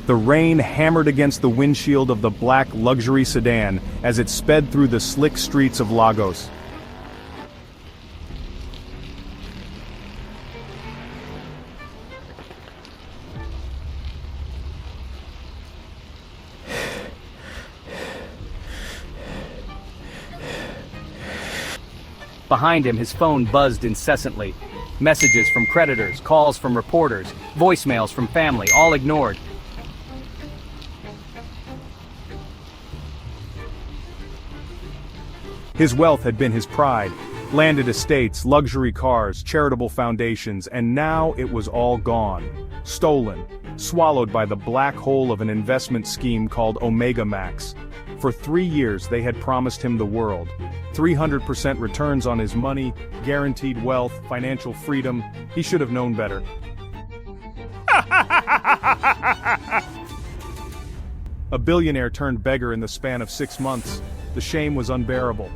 The rain hammered against the windshield of the black luxury sedan as it sped through the slick streets of Lagos. Behind him, his phone buzzed incessantly. Messages from creditors, calls from reporters, voicemails from family, all ignored. His wealth had been his pride. Landed estates, luxury cars, charitable foundations, and now it was all gone. Stolen. Swallowed by the black hole of an investment scheme called OmegaMax. For 3 years they had promised him the world. 300% returns on his money, guaranteed wealth, financial freedom. He should have known better. A billionaire turned beggar in the span of 6 months. The shame was unbearable.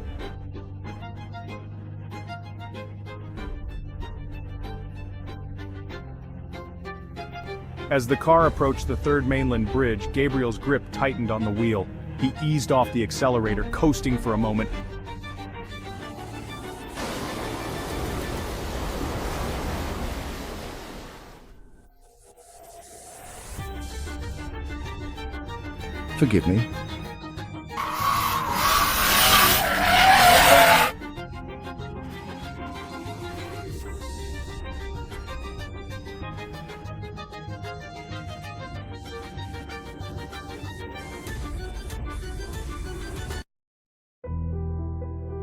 As the car approached the third mainland bridge, Gabriel's grip tightened on the wheel. He eased off the accelerator, coasting for a moment. Forgive me.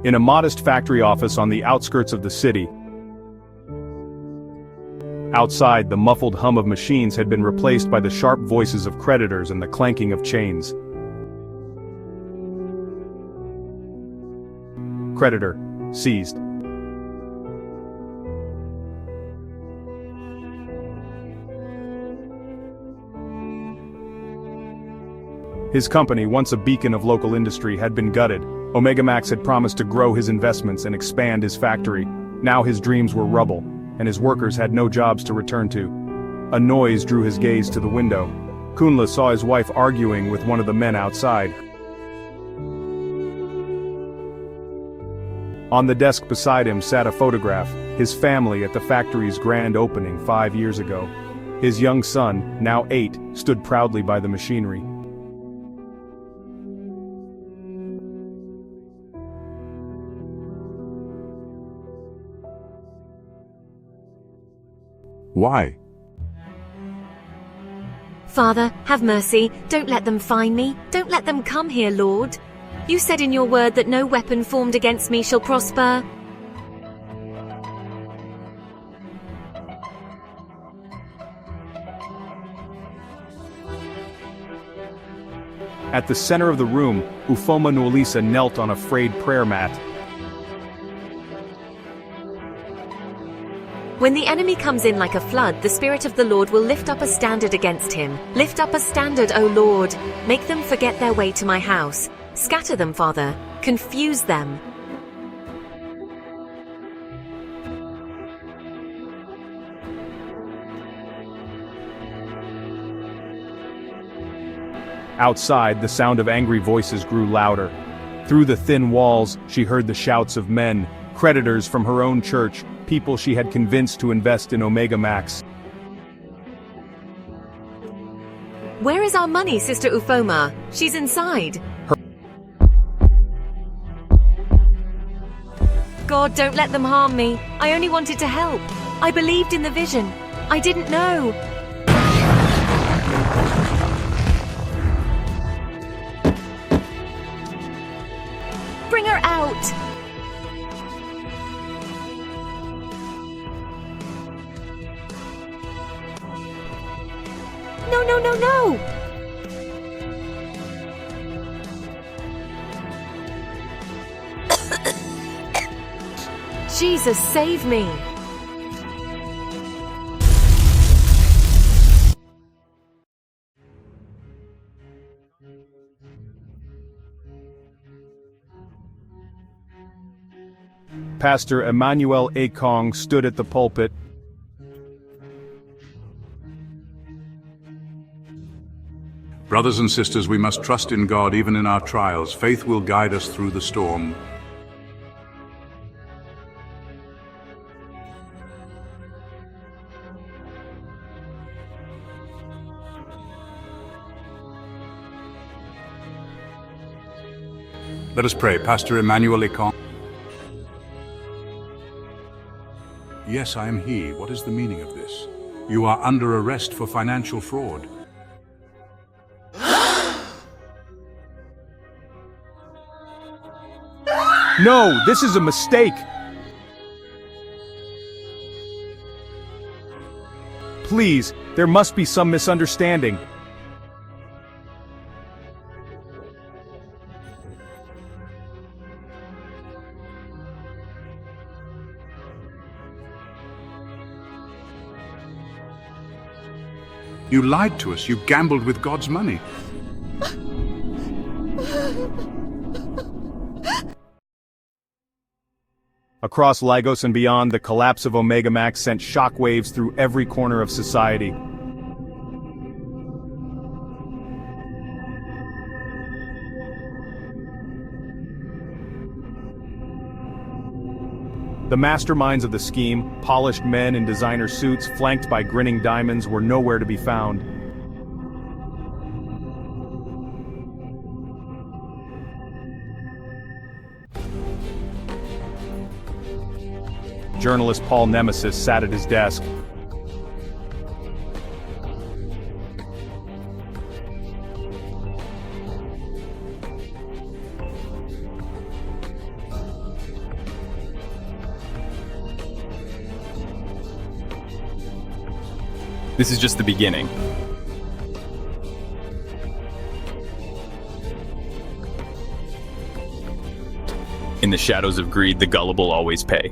In a modest factory office on the outskirts of the city. Outside, the muffled hum of machines had been replaced by the sharp voices of creditors and the clanking of chains. Creditor. Seized. His company, once a beacon of local industry, had been gutted. OmegaMax had promised to grow his investments and expand his factory. Now his dreams were rubble, and his workers had no jobs to return to. A noise drew his gaze to the window. Kunla saw his wife arguing with one of the men outside. On the desk beside him sat a photograph, his family at the factory's grand opening 5 years ago. His young son, now 8, stood proudly by the machinery. Why? Father, have mercy. Don't let them find me. Don't let them come here, Lord. You said in your word that no weapon formed against me shall prosper. At the center of the room, Ufoma Nwalisa knelt on a frayed prayer mat. When the enemy comes in like a flood, the Spirit of the Lord will lift up a standard against him. Lift up a standard, O Lord. Make them forget their way to my house. Scatter them, Father. Confuse them. Outside, the sound of angry voices grew louder. Through the thin walls, she heard the shouts of men, creditors from her own church, people she had convinced to invest in OmegaMax. Where is our money, Sister Ufoma? She's inside. God, don't let them harm me. I only wanted to help. I believed in the vision. I didn't know. Bring her out. No, no, no, no! Jesus, save me! Pastor Emmanuel Akong stood at the pulpit. Brothers and sisters, we must trust in God even in our trials. Faith will guide us through the storm. Let us pray. Pastor Emmanuel Econ. Yes, I am he. What is the meaning of this? You are under arrest for financial fraud. No, this is a mistake. Please, there must be some misunderstanding. You lied to us. You gambled with God's money. Across Lagos and beyond, the collapse of OmegaMax sent shockwaves through every corner of society. The masterminds of the scheme, polished men in designer suits flanked by grinning diamonds, were nowhere to be found. Journalist Paul Nemesis sat at his desk. This is just the beginning. In the shadows of greed, the gullible always pay.